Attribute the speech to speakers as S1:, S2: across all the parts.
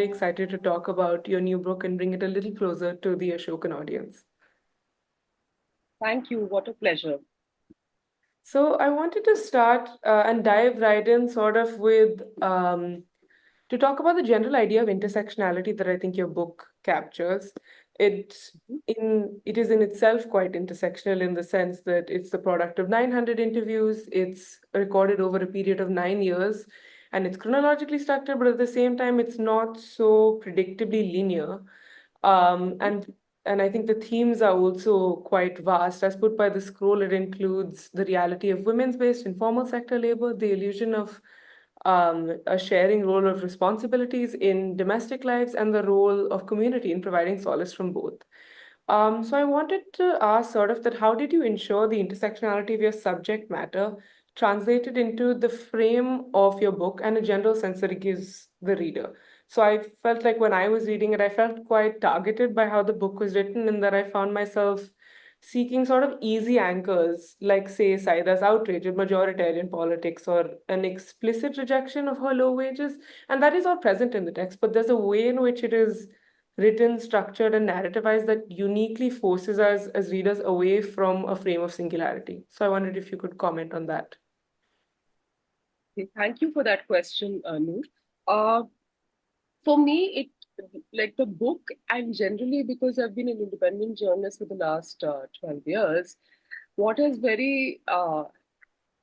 S1: very excited to talk about your new book and bring it a little closer to the Ashokan audience.
S2: Thank you. What a pleasure.
S1: So I wanted to start and dive right in sort of with to talk about the general idea of intersectionality that I think your book captures. It it is in itself quite intersectional in the sense that it's the product of 900 interviews. It's recorded over a period of 9 years, and it's chronologically structured, but at the same time, it's not so predictably linear. Um,
S2: Mhm.
S1: and and I think the themes are also quite vast. As put by the scroll, it includes the reality of women's-based informal sector labor, the illusion of a sharing role of responsibilities in domestic lives, and the role of community in providing solace from both. So I wanted to ask sort of that how did you ensure the intersectionality of your subject matter translated into the frame of your book and a general sense that it gives the reader? So I felt like when I was reading it, I felt quite targeted by how the book was written, and that I found myself seeking sort of easy anchors, like, say, Saida's outrage at majoritarian politics or an explicit rejection of her low wages. And that is all present in the text, but there's a way in which it is written, structured, and narrativized that uniquely forces us as readers away from a frame of singularity. So I wondered if you could comment on that.
S2: Okay, thank you for that question, Noor. Uh, for me, it like the book, and generally because I've been an independent journalist for the last 12 years, what is very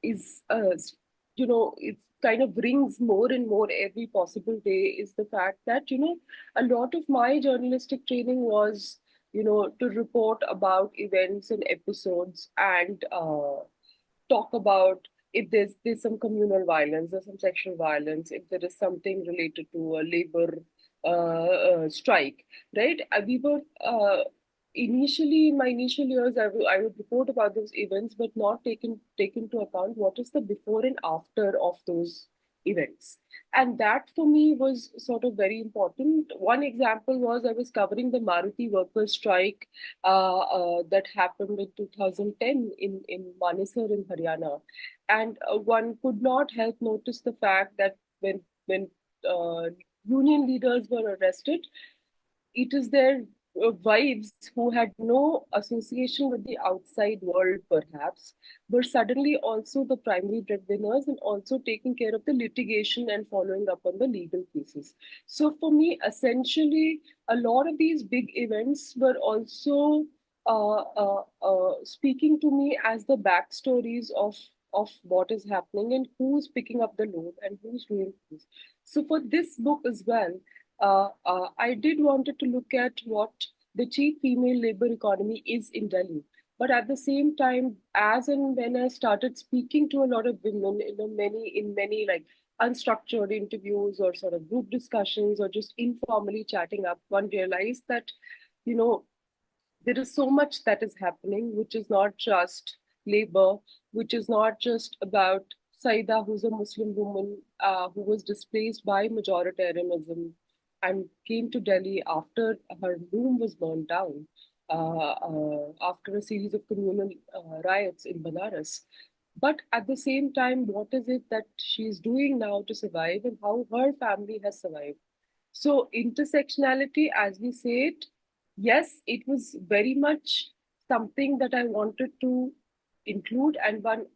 S2: is it kind of rings more and more every possible day is the fact that a lot of my journalistic training was to report about events and episodes and talk about if there's some communal violence, there's some sexual violence, if there is something related to a labor strike, right? We were initially in my initial years, I would report about those events, but not take into account what is the before and after of those events. And that for me was sort of very important. One example was I was covering the Maruti workers' strike that happened in 2010 in Manesar in Haryana. And one could not help notice the fact that when union leaders were arrested, it is their wives who had no association with the outside world, perhaps, were suddenly also the primary breadwinners and also taking care of the litigation and following up on the legal cases. So, for me, essentially, a lot of these big events were also speaking to me as the backstories of what is happening and who's picking up the load and who's doing this. So, for this book as well, I did wanted to look at what the chief female labor economy is in Delhi. But at the same time, as and when I started speaking to a lot of women in many like unstructured interviews or sort of group discussions or just informally chatting up, one realized that, you know, there is so much that is happening, which is not just labor, which is not just about Saida, who's a Muslim woman who was displaced by majoritarianism and came to Delhi after her room was burned down, after a series of communal riots in Banaras. But at the same time, what is it that she's doing now to survive and how her family has survived? So, intersectionality, as we say it, yes, it was very much something that I wanted to include, and one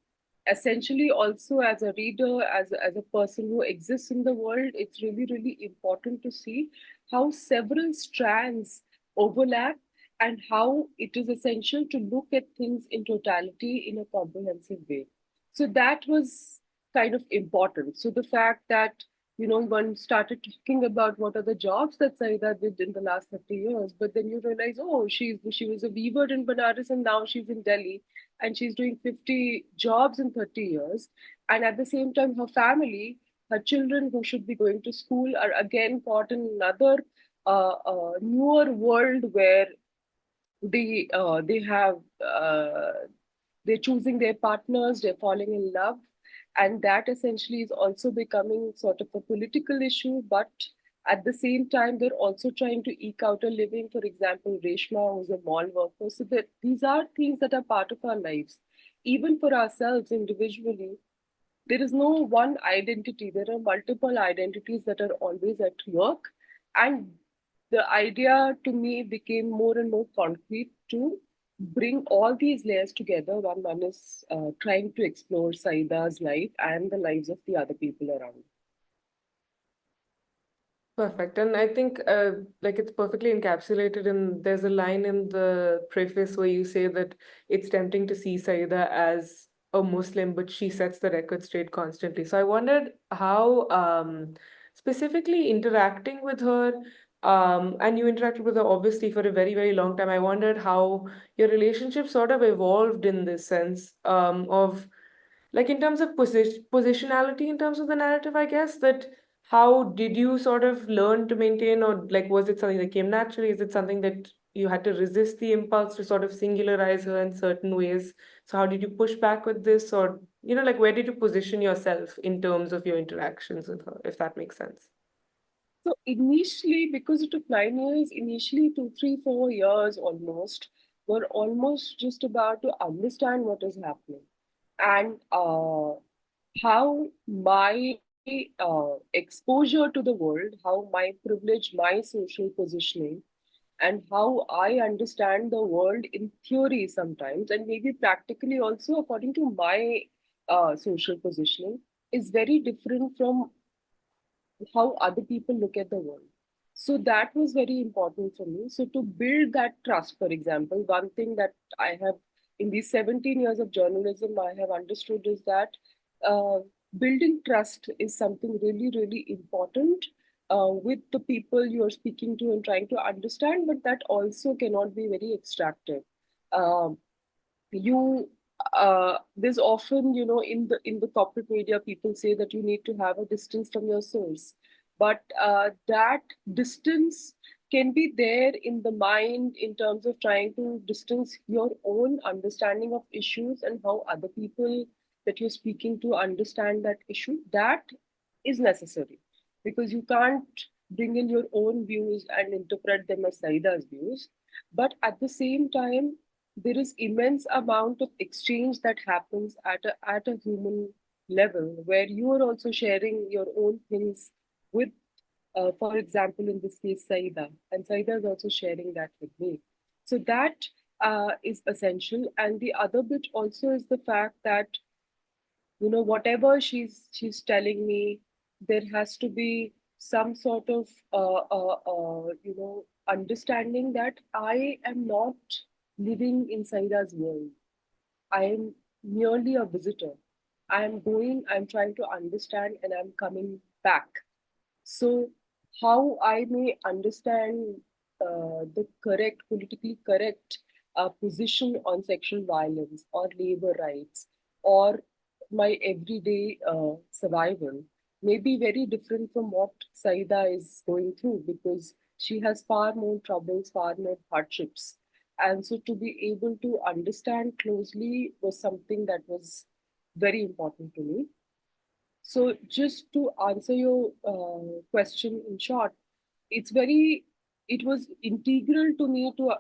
S2: essentially also as a reader, as a person who exists in the world, it's really, really important to see how several strands overlap and how it is essential to look at things in totality in a comprehensive way. So that was kind of important. So the fact that one started talking about what are the jobs that Saida did in the last 30 years, but then you realize, oh, she was a weaver in Banaras and now she's in Delhi and she's doing 50 jobs in 30 years. And at the same time, her family, her children who should be going to school are again caught in another newer world where they have they're choosing their partners, they're falling in love, and that essentially is also becoming sort of a political issue. But at the same time, they're also trying to eke out a living. For example, Reshma, who's a mall worker. So that these are things that are part of our lives. Even for ourselves individually, there is no one identity. There are multiple identities that are always at work. And the idea to me became more and more concrete to bring all these layers together. One is trying to explore Saida's life and the lives of the other people around.
S1: Perfect. And I think like it's perfectly encapsulated in there's a line in the preface where you say that it's tempting to see Saida as a Muslim, but she sets the record straight constantly. So I wondered how specifically interacting with her, and you interacted with her obviously for a very, very long time. I wondered how your relationship sort of evolved in this sense of like in terms of positionality in terms of the narrative, I guess, that how did you sort of learn to maintain, or like was it something that came naturally? Is it something that you had to resist the impulse to sort of singularize her in certain ways? So how did you push back with this, or like where did you position yourself in terms of your interactions with her, if that makes sense?
S2: So initially, because it took 9 years, initially 2, 3, 4 years almost, were almost just about to understand what is happening and how my exposure to the world, how my privilege, my social positioning, and how I understand the world in theory sometimes, and maybe practically also according to my social positioning, is very different from how other people look at the world. So that was very important for me. So to build that trust, for example, one thing that I have in these 17 years of journalism, I have understood is that uh, building trust is something really, really important with the people you are speaking to and trying to understand, but that also cannot be very extractive. Um, you there's often, in the corporate media, people say that you need to have a distance from your source, but that distance can be there in the mind in terms of trying to distance your own understanding of issues and how other people that you're speaking to understand that issue. That is necessary because you can't bring in your own views and interpret them as Saida's views. But at the same time, there is immense amount of exchange that happens at a human level where you are also sharing your own things with, for example, in this case, Saida, and Saida is also sharing that with me. So that is essential. And the other bit also is the fact that, whatever she's telling me, there has to be some sort of understanding that I am not living in Saida's world. I am merely a visitor. I'm trying to understand, and I'm coming back. So how I may understand the correct, politically correct position on sexual violence or labor rights or my everyday survival may be very different from what Saida is going through because she has far more troubles, far more hardships. And so to be able to understand closely was something that was very important to me. So, just to answer your question in short, it's very, it was integral to me to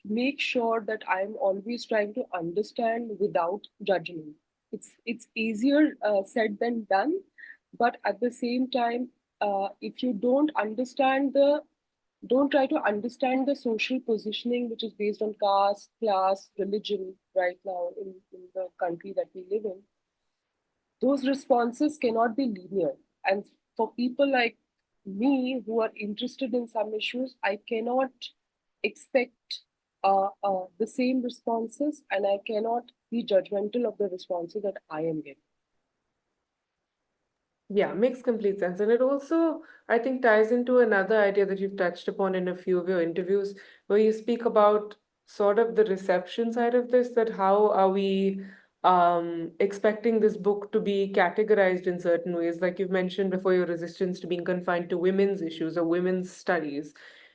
S2: make sure that I'm always trying to understand without judgment. It's easier said than done, but at the same time, if you don't try to understand the social positioning which is based on caste, class, religion right now in the country that we live in, those responses cannot be linear. And for people like me who are interested in some issues, I cannot expect the same responses and I cannot be judgmental of the responses that I am getting.
S1: Yeah, makes complete sense. And it also, I think, ties into another idea that you've touched upon in a few of your interviews, where you speak about sort of the reception side of this, that how are we expecting this book to be categorized in certain ways, like you've mentioned before, your resistance to being confined to women's issues or women's studies.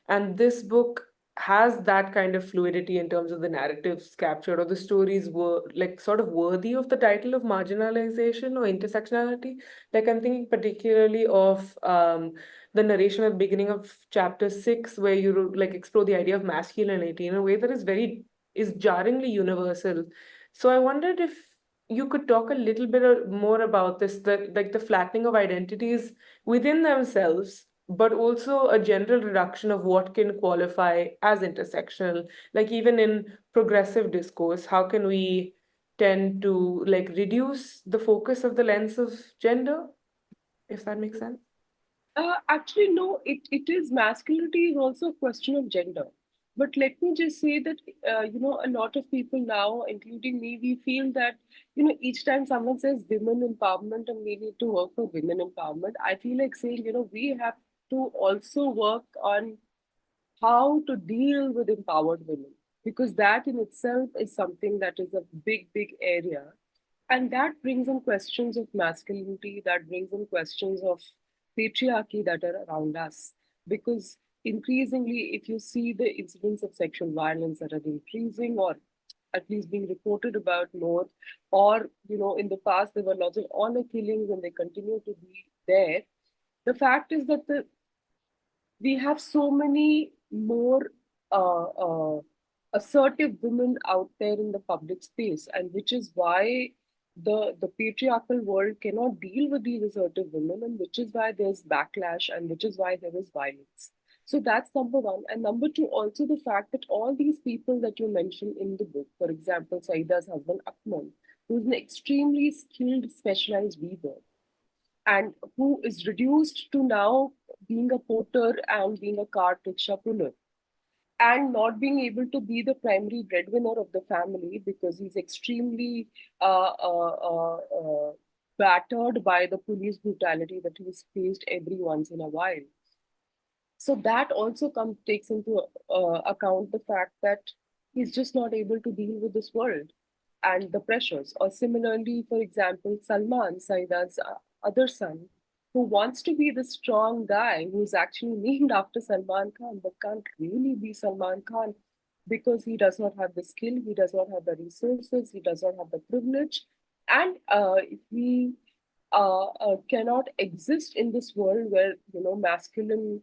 S1: And this book has that kind of fluidity in terms of the narratives captured, or the stories were like sort of worthy of the title of marginalization or intersectionality. Like I'm thinking particularly of the narration at the beginning of chapter 6, where you like explore the idea of masculinity in a way that is jarringly universal. So I wondered if you could talk a little bit more about this, that like the flattening of identities within themselves, but also a general reduction of what can qualify as intersectional. Like even in progressive discourse, how can we tend to like reduce the focus of the lens of gender, if that makes sense?
S2: Actually, no, it is masculinity is also a question of gender. But let me just say that, a lot of people now, including me, we feel that, each time someone says women empowerment and we need to work for women empowerment, I feel like saying, we have to also work on how to deal with empowered women, because that in itself is something that is a big area, and that brings in questions of masculinity, that brings in questions of patriarchy that are around us. Because increasingly, if you see the incidents of sexual violence that are increasing, or at least being reported about more, or in the past there were lots of honor killings and they continue to be there, the fact is that we have so many more assertive women out there in the public space, and which is why the patriarchal world cannot deal with these assertive women, and which is why there's backlash, and which is why there is violence. So that's number one. And number two, also the fact that all these people that you mentioned in the book, for example, Saida's husband Akmal, who's an extremely skilled, specialized weaver, and who is reduced to now being a porter and being a cart rickshaw puller, and not being able to be the primary breadwinner of the family because he's extremely battered by the police brutality that he's faced every once in a while. So that also takes into account the fact that he's just not able to deal with this world and the pressures. Or similarly, for example, Salman, Saida's other son, who wants to be the strong guy who's actually named after Salman Khan, but can't really be Salman Khan because he does not have the skill, he does not have the resources, he does not have the privilege, and he cannot exist in this world where masculine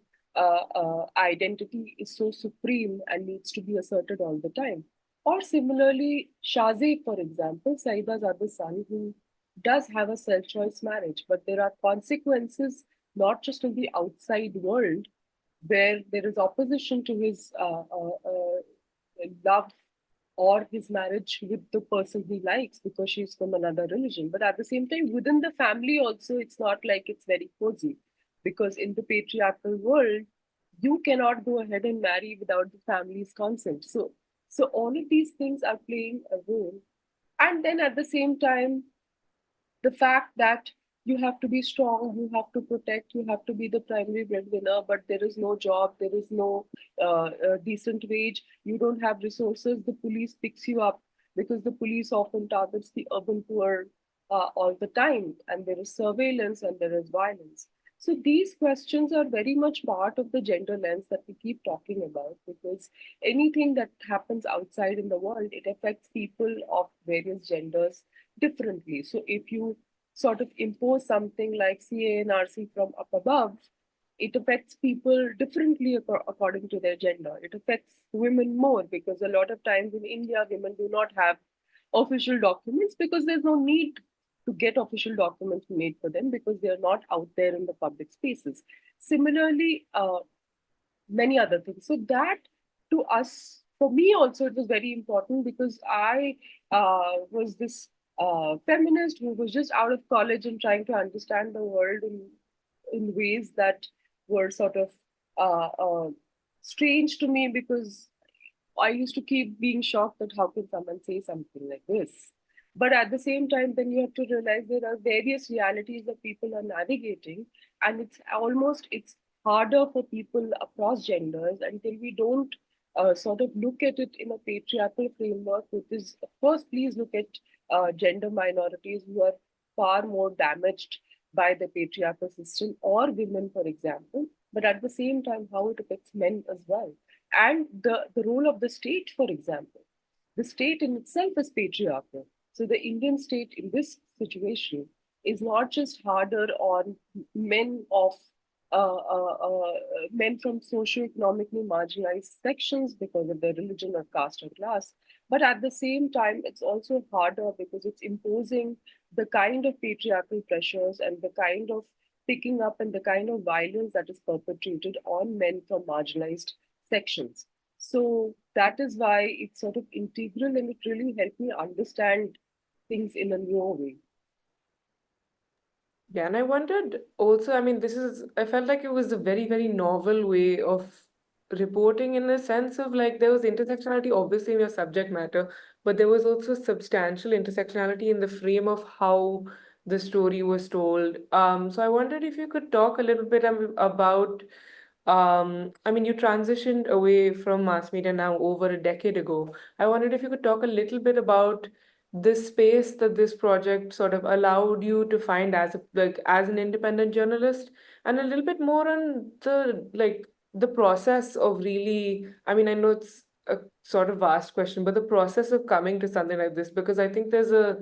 S2: identity is so supreme and needs to be asserted all the time. Or similarly, Shazi, for example, Saiba's other son, who does have a self-choice marriage, but there are consequences not just in the outside world where there is opposition to his love or his marriage with the person he likes because she's from another religion. But at the same time, within the family also, it's not like it's very cozy, because in the patriarchal world, you cannot go ahead and marry without the family's consent. So all of these things are playing a role. And then at the same time, the fact that you have to be strong, you have to protect, you have to be the primary breadwinner, but there is no job, there is no decent wage, you don't have resources, the police picks you up because the police often targets the urban poor all the time, and there is surveillance and there is violence. So these questions are very much part of the gender lens that we keep talking about, because anything that happens outside in the world, it affects people of various genders differently. So if you sort of impose something like CA and RC from up above, it affects people differently according to their gender. It affects women more because a lot of times in India, women do not have official documents because there's no need to get official documents made for them because they're not out there in the public spaces. Similarly, many other things. So that, to us, for me also, it was very important because I was this feminist who was just out of college and trying to understand the world in ways that were sort of strange to me, because I used to keep being shocked that how can someone say something like this. But at the same time, then you have to realize there are various realities that people are navigating, and it's harder for people across genders until we don't sort of look at it in a patriarchal framework, which is, of course, please look at gender minorities who are far more damaged by the patriarchal system, or women, for example, but at the same time, how it affects men as well. And the role of the state, for example. The state in itself is patriarchal. So the Indian state in this situation is not just harder on men of men from socioeconomically marginalized sections because of their religion or caste or class, but at the same time, it's also harder because it's imposing the kind of patriarchal pressures and the kind of picking up and the kind of violence that is perpetrated on men from marginalized sections. So that is why it's sort of integral and it really helped me understand things in a new way.
S1: Yeah, and I wondered also, I mean, I felt like it was a very, very novel way of reporting in the sense of like there was intersectionality obviously in your subject matter, but there was also substantial intersectionality in the frame of how the story was told. So I wondered if you could talk a little bit about, I mean, you transitioned away from mass media now over a decade ago. I wondered if you could talk a little bit about this space that this project sort of allowed you to find as as an independent journalist, and a little bit more on the process of really, I mean, I know it's a sort of vast question, but the process of coming to something like this, because I think there's a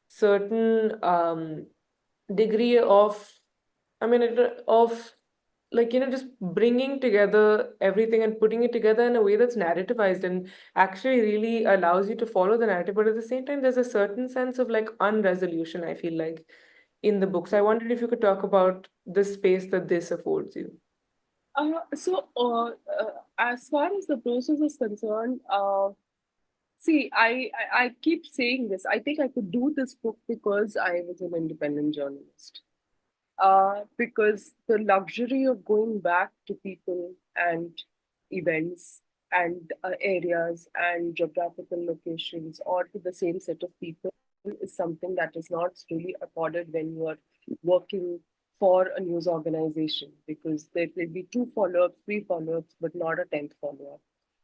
S1: certain degree of, I mean, of like, just bringing together everything and putting it together in a way that's narrativized and actually really allows you to follow the narrative. But at the same time, there's a certain sense of like unresolution, I feel like, in the books. I wondered if you could talk about the space that this affords you.
S2: As far as the process is concerned, see, I keep saying this. I think I could do this book because I was an independent journalist. Because the luxury of going back to people and events and areas and geographical locations or to the same set of people is something that is not really accorded when you are working for a news organization, because there will be two follow-ups, three follow-ups, but not a 10th follow-up,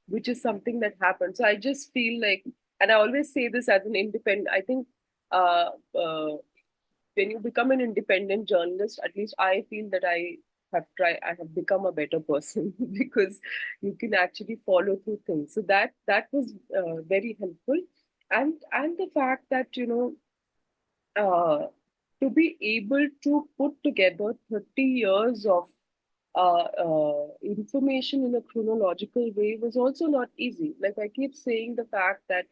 S2: which is something that happens. So I just feel like, and I always say this as an independent, I think uh, uh, when you become an independent journalist, at least I feel that I have become a better person because you can actually follow through things. So that was very helpful, and the fact that uh, to be able to put together 30 years of information in a chronological way was also not easy. Like I keep saying, the fact that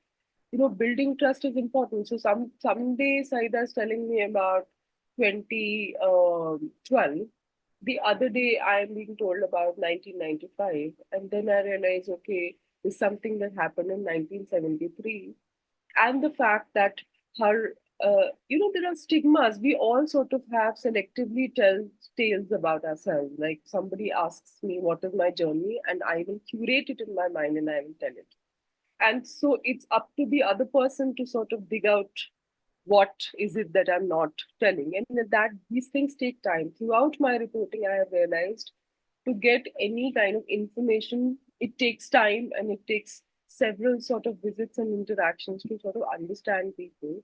S2: building trust is important. So someday Saida is telling me about 2012. The other day I am being told about 1995, and then I realize, okay, there's something that happened in 1973, and the fact that her there are stigmas. We all sort of have selectively tell tales about ourselves. Like somebody asks me what is my journey, and I will curate it in my mind and I will tell it. And so it's up to the other person to sort of dig out what is it that I'm not telling. And that these things take time. Throughout my reporting, I have realized to get any kind of information, it takes time and it takes several sort of visits and interactions to sort of understand people.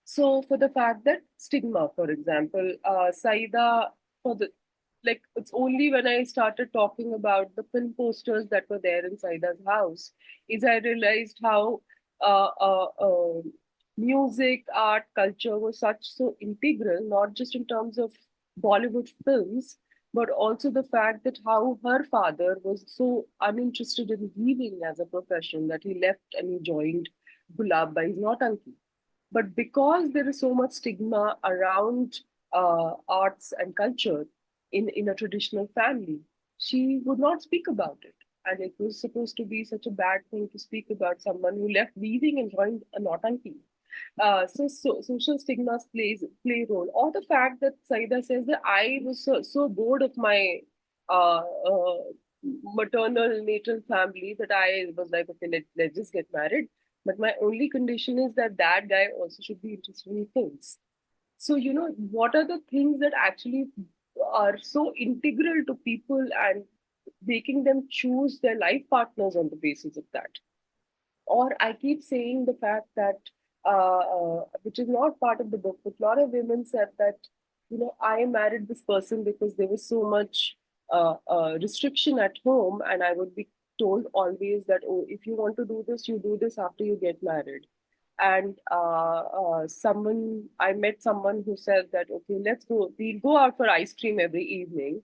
S2: So for the fact that stigma, for example, Saida, for the like, it's only when I started talking about the film posters that were there in Saida's house is I realized how uh, uh, uh, music, art, culture was such so integral, not just in terms of Bollywood films, but also the fact that how her father was so uninterested in weaving as a profession that he left and he joined Gulab by his Nautanki. But because there is so much stigma around arts and culture in a traditional family, she would not speak about it. And it was supposed to be such a bad thing to speak about someone who left weaving and joined a Nautanki. So social stigmas play a role. Or the fact that Saida says that I was so bored of my uh, uh, maternal natal family that I was like, okay, let's just get married. But my only condition is that that guy also should be interested in things. So, what are the things that actually are so integral to people and making them choose their life partners on the basis of that? Or I keep saying the fact that, which is not part of the book, but a lot of women said that, I married this person because there was so much restriction at home, and I would be told always that, oh, if you want to do this, you do this after you get married. And I met someone who said that, okay, we'll go out for ice cream every evening,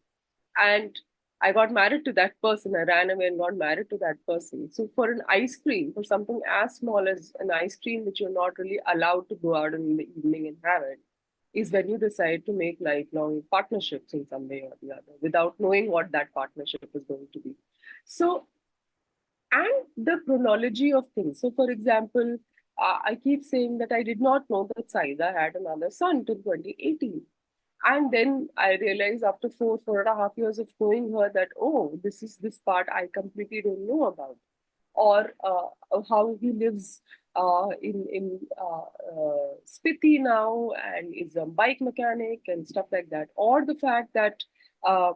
S2: and I got married to that person. I ran away and got married to that person. So for an ice cream, for something as small as an ice cream, which you're not really allowed to go out in the evening and have it, is when you decide to make lifelong partnerships in some way or the other without knowing what that partnership is going to be. So, and the chronology of things. So, for example, I keep saying that I did not know that Saida had another son till 2018. And then I realized after 4.5 years of knowing her that, oh, this is this part I completely don't know about. Or how he lives in Spiti now and is a bike mechanic and stuff like that. Or the fact that uh,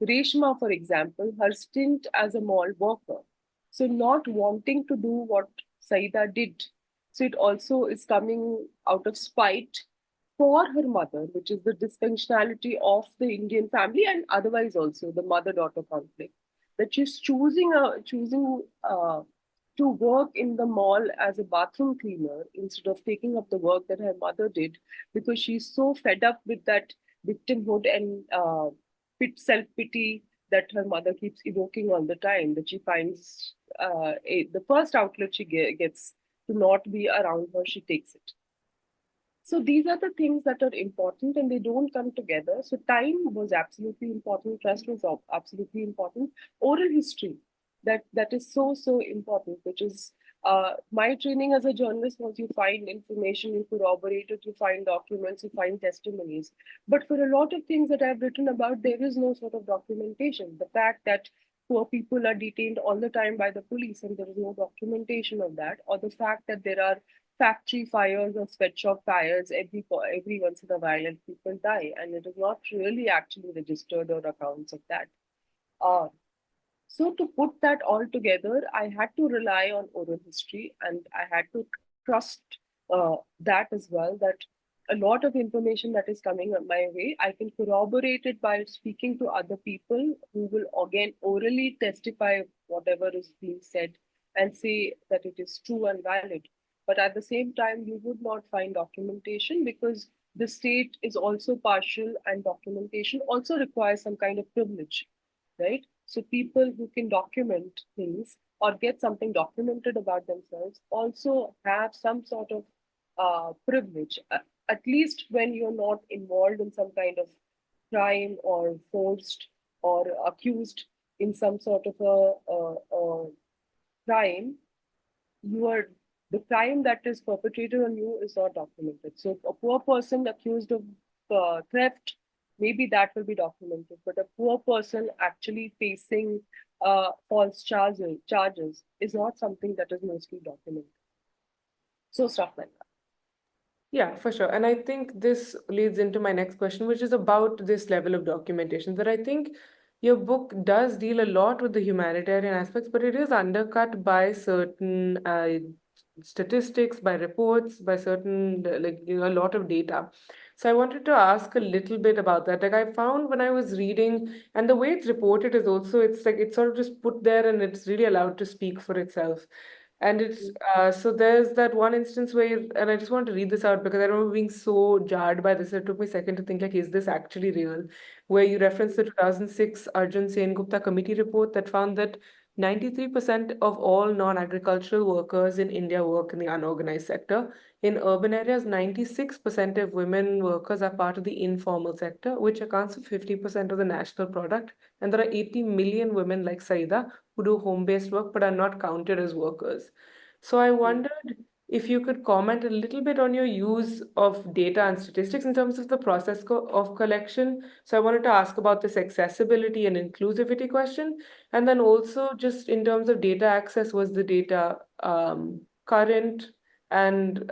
S2: Reshma, for example, her stint as a mall worker, so not wanting to do what Saida did. So it also is coming out of spite for her mother, which is the dysfunctionality of the Indian family and otherwise also the mother-daughter conflict. That she's choosing to work in the mall as a bathroom cleaner instead of taking up the work that her mother did because she's so fed up with that victimhood and self pity that her mother keeps evoking all the time. That she finds the first outlet she gets to not be around her, she takes it. So these are the things that are important and they don't come together. So time was absolutely important, trust was absolutely important. Oral history, that is so important, which is my training as a journalist was you find information, you corroborate it, you find documents, you find testimonies. But for a lot of things that I've written about, there is no sort of documentation. The fact that poor people are detained all the time by the police and there is no documentation of that, or the fact that there are factory fires or sweatshop fires every once in a while and people die and it is not really actually registered or accounts of that. Uh, so to put that all together, I had to rely on oral history and I had to trust that as well. That a lot of information that is coming my way, I can corroborate it by speaking to other people who will again orally testify whatever is being said and say that it is true and valid. But at the same time, you would not find documentation because the state is also partial and documentation also requires some kind of privilege, right? So people who can document things or get something documented about themselves also have some sort of privilege, at least when you're not involved in some kind of crime or forced or accused in some sort of a crime. You are the crime that is perpetrated on you is not documented. So a poor person accused of theft, maybe that will be documented. But a poor person actually facing false charges is not something that is mostly documented. So stuff like that.
S1: Yeah, for sure. And I think this leads into my next question, which is about this level of documentation. That I think your book does deal a lot with the humanitarian aspects, but it is undercut by certain statistics, by reports, by certain, a lot of data. So I wanted to ask a little bit about that. Like I found when I was reading, and the way it's reported is also, it's like it's sort of just put there and it's really allowed to speak for itself. And it's so there's that one instance where, and I just want to read this out because I remember being so jarred by this. It took me a second to think like, is this actually real? Where you reference the 2006 Arjun Sen Gupta committee report that found that 93% of all non-agricultural workers in India work in the unorganized sector. In urban areas, 96% of women workers are part of the informal sector, which accounts for 50% of the national product. And there are 80 million women like Saida who do home-based work but are not counted as workers. So I wondered if you could comment a little bit on your use of data and statistics in terms of the process of collection. So I wanted to ask about this accessibility and inclusivity question, and then also just in terms of data access, was the data current and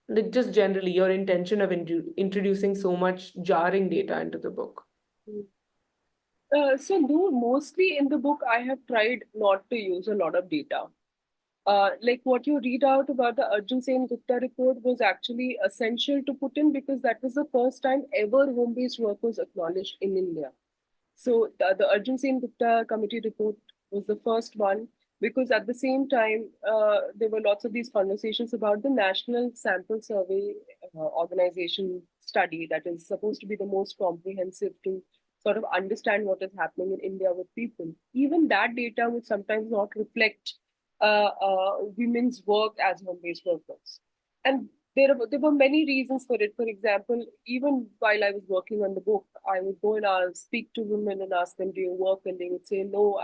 S1: like just generally your intention of introducing so much jarring data into the book?
S2: Mm. So, no, mostly in the book, I have tried not to use a lot of data. Like what you read out about the Arjun Sen Gupta report was actually essential to put in because that was the first time ever home based work was acknowledged in India. So the Arjun Sen Gupta committee report was the first one because at the same time there were lots of these conversations about the National Sample Survey organization study that is supposed to be the most comprehensive to sort of understand what is happening in India with people. Even that data would sometimes not reflect women's work as home-based workers. And there were many reasons for it. For example, even while I was working on the book, I would go and speak to women and ask them, "Do you work?" And they would say, "No,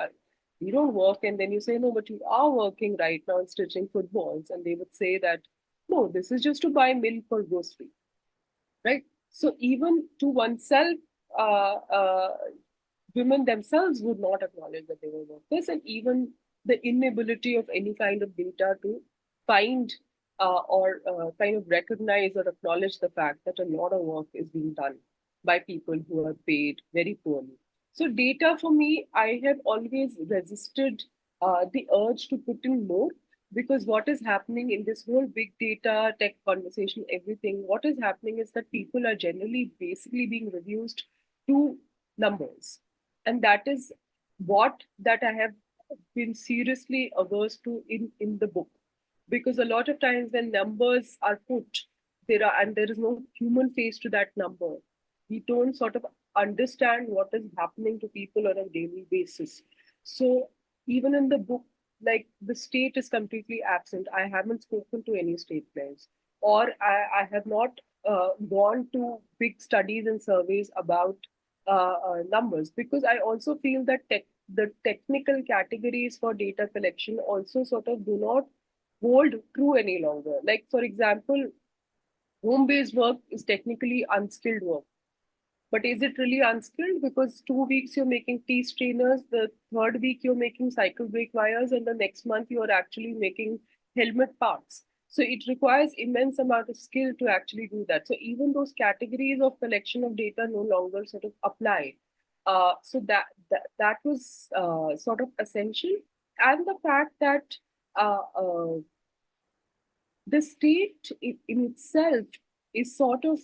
S2: you don't work." And then you say, "No, but you are working right now and stitching footballs." And they would say that, "No, this is just to buy milk or grocery." Right? So even to oneself, uh, uh, women themselves would not acknowledge that they were workers, and even the inability of any kind of data to find or kind of recognize or acknowledge the fact that a lot of work is being done by people who are paid very poorly. So, data for me, I have always resisted the urge to put in more, because what is happening in this whole big data tech conversation, everything, what is happening is that people are generally basically being reduced to numbers. And that is what that I have been seriously averse to in the book, because a lot of times when numbers are put, there is no human face to that number. We don't sort of understand what is happening to people on a daily basis. So even in the book, like, the state is completely absent. I haven't spoken to any state players, or I have not gone to big studies and surveys about numbers, because I also feel that the technical categories for data collection also sort of do not hold true any longer. Like, for example, home based work is technically unskilled work. But is it really unskilled? Because 2 weeks you're making tea strainers, the third week you're making cycle brake wires, and the next month you're actually making helmet parts. So it requires immense amount of skill to actually do that. So even those categories of collection of data no longer sort of apply. So that was sort of essential, and the fact that the state in itself is sort of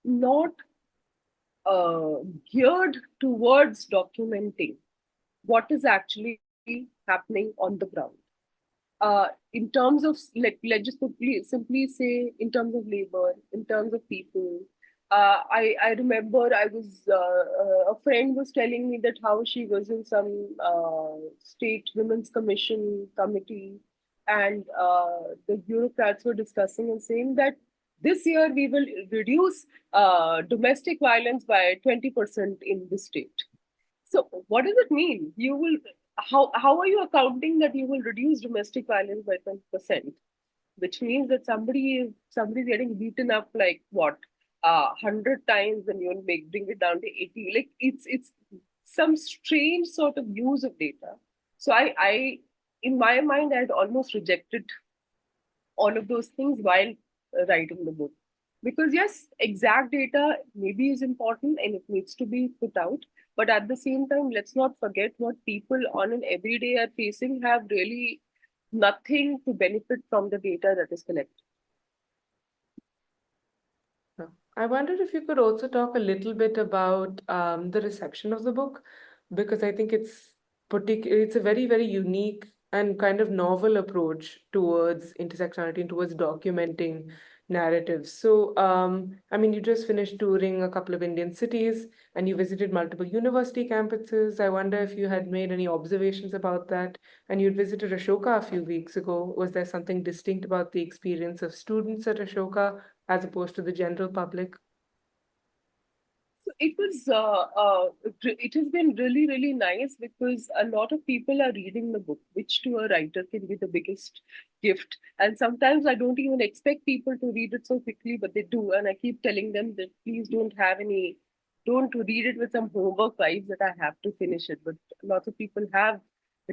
S2: not uh, geared towards documenting what is actually happening on the ground. In terms of, like, let's just simply say, in terms of labor, in terms of people. I remember I was a friend was telling me that how she was in some state women's commission committee, and the bureaucrats were discussing and saying that this year we will reduce domestic violence by 20% in the state. So what does it mean? You will how are you accounting that you will reduce domestic violence by 20%? Which means that somebody's getting beaten up like what 100 times, and you'll bring it down to 80. Like, it's some strange sort of use of data. So I in my mind I had almost rejected all of those things while writing the book, because yes, exact data maybe is important and it needs to be put out, but at the same time, let's not forget what people on an everyday are facing have really nothing to benefit from the data that is collected.
S1: Yeah. I wondered if you could also talk a little bit about the reception of the book, because I think it's a very, very unique and kind of novel approach towards intersectionality and towards documenting narratives. So, I mean, you just finished touring a couple of Indian cities and you visited multiple university campuses. I wonder if you had made any observations about that. And you'd visited Ashoka a few weeks ago. Was there something distinct about the experience of students at Ashoka as opposed to the general public?
S2: So it has been really, really nice, because a lot of people are reading the book, which to a writer can be the biggest gift. And sometimes I don't even expect people to read it so quickly, but they do. And I keep telling them that please don't read it with some homework vibes that I have to finish it. But lots of people have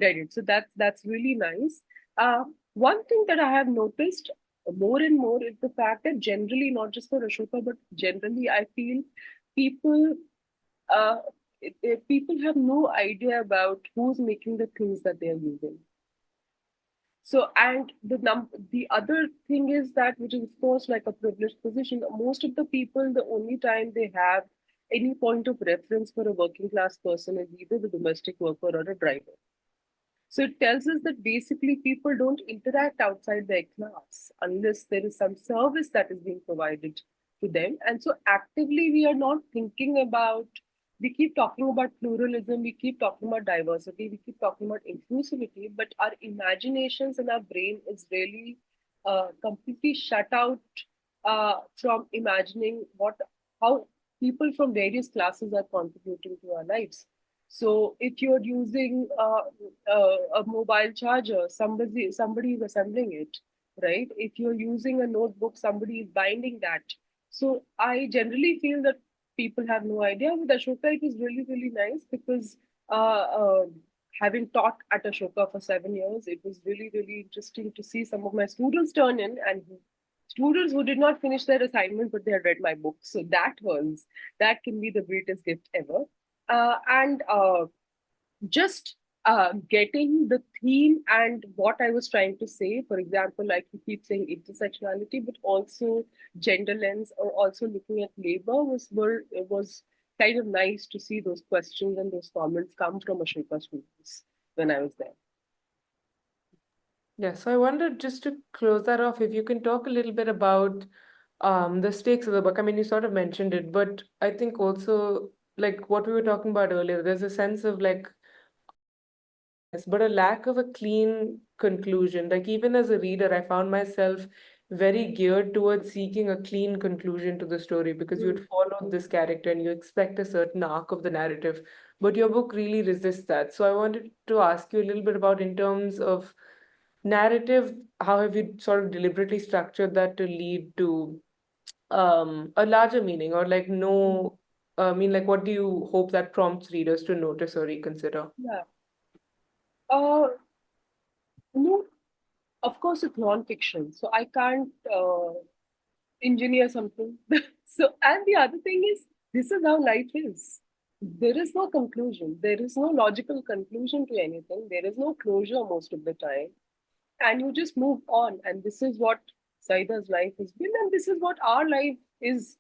S2: read it. So that's really nice. One thing that I have noticed more and more is the fact that generally, not just for Ashoka, but generally, I feel people uh, people have no idea about who's making the things that they're using. So, and the other thing is that, which is of course like a privileged position, most of the people, the only time they have any point of reference for a working class person is either the domestic worker or a driver. So it tells us that basically people don't interact outside their class unless there is some service that is being provided to them. And so actively, we are not thinking about, we keep talking about pluralism, we keep talking about diversity, we keep talking about inclusivity, but our imaginations and our brain is really completely shut out from imagining what how people from various classes are contributing to our lives. So if you're using a mobile charger, somebody is assembling it, right? If you're using a notebook, somebody is binding that. So I generally feel that people have no idea. With Ashoka, it was really really nice because uh, uh, having taught at Ashoka for 7 years, it was really, really interesting to see some of my students turn in and students who did not finish their assignment, but they had read my book. So that can be the greatest gift ever. And just getting the theme and what I was trying to say. For example, like you keep saying intersectionality, but also gender lens, or also looking at labor was kind of nice to see those questions and those comments come from Ashoka students when I was there.
S1: Yeah, so I wondered, just to close that off, if you can talk a little bit about the stakes of the book. I mean, you sort of mentioned it, but I think also, like what we were talking about earlier, there's a sense of like yes, but a lack of a clean conclusion. Like even as a reader, I found myself very geared towards seeking a clean conclusion to the story because you had followed this character and you expect a certain arc of the narrative. But your book really resists that. So I wanted to ask you a little bit about, in terms of narrative, how have you sort of deliberately structured that to lead to a larger meaning, or like no, I mean, like what do you hope that prompts readers to notice or reconsider?
S2: Yeah. Uh, no, of course it's non-fiction, so I can't engineer something. So, and the other thing is, this is how life is. There is no conclusion. There is no logical conclusion to anything. There is no closure most of the time. And you just move on. And this is what Saida's life has been, and this is what our life is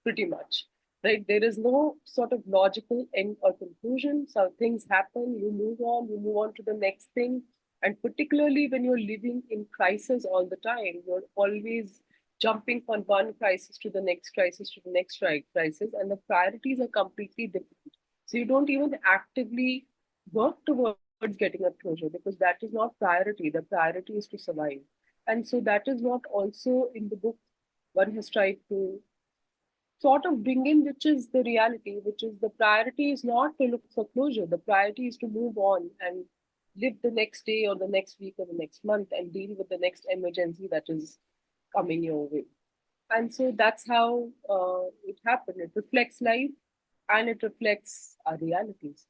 S2: pretty much. Right? There is no sort of logical end or conclusion. So things happen, you move on to the next thing. And particularly when you're living in crisis all the time, you're always jumping from one crisis to the next crisis to the next crisis, and the priorities are completely different. So you don't even actively work towards getting a closure because that is not priority. The priority is to survive. And so that is what also in the book one has tried to sort of bring in, which is the reality, which is the priority is not to look for closure. The priority is to move on and live the next day or the next week or the next month and deal with the next emergency that is coming your way. And so that's how it happened. It reflects life and it reflects our realities.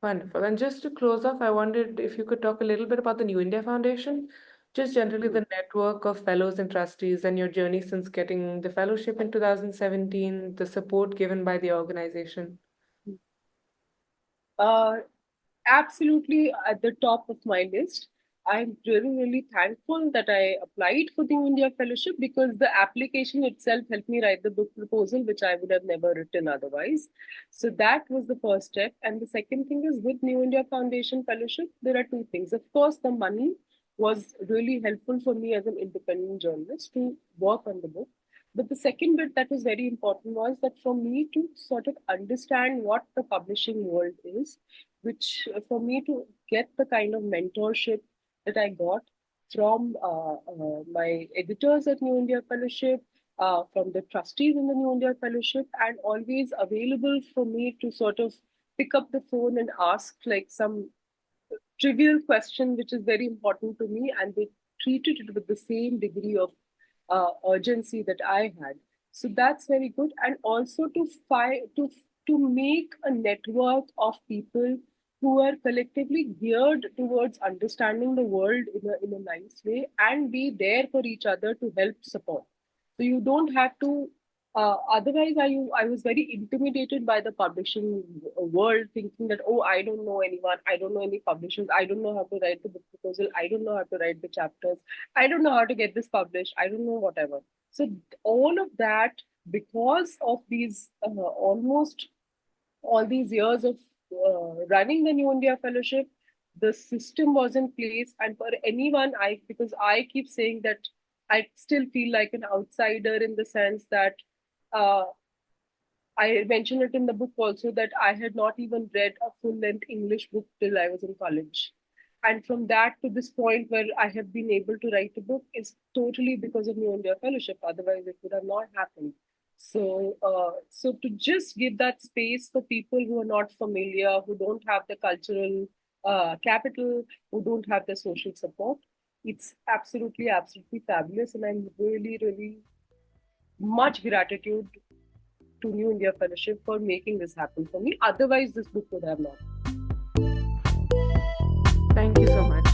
S1: Wonderful. And just to close off, I wondered if you could talk a little bit about the New India Foundation, just generally the network of fellows and trustees and your journey since getting the fellowship in 2017, the support given by the organization.
S2: Uh, Absolutely at the top of my list. I'm really, really thankful that I applied for the New India Fellowship because the application itself helped me write the book proposal, which I would have never written otherwise. So that was the first step. And the second thing is, with New India Foundation Fellowship, there are two things. Of course, the money was really helpful for me as an independent journalist to work on the book. But the second bit that was very important was that for me to sort of understand what the publishing world is, which for me to get the kind of mentorship that I got from my editors at New India Fellowship, from the trustees in the New India Fellowship, and always available for me to sort of pick up the phone and ask like some trivial question which is very important to me, and they treated it with the same degree of urgency that I had. So that's very good, and also to make a network of people who are collectively geared towards understanding the world in a nice way and be there for each other to help support. So you don't have to. Otherwise, I was very intimidated by the publishing world, thinking that, oh, I don't know anyone, I don't know any publishers, I don't know how to write the book proposal, I don't know how to write the chapters, I don't know how to get this published, I don't know whatever. So all of that, because of these almost all these years of running the New India Fellowship, the system was in place. And for anyone, because I keep saying that I still feel like an outsider in the sense that uh, I mentioned it in the book also that I had not even read a full length English book till I was in college. And from that to this point where I have been able to write a book is totally because of New India Fellowship. Otherwise, it would have not happened. So to just give that space for people who are not familiar, who don't have the cultural capital, who don't have the social support, it's absolutely, absolutely fabulous. And I'm really, really much gratitude to New India Fellowship for making this happen for me. Otherwise, this book would have not.
S1: Thank you so much.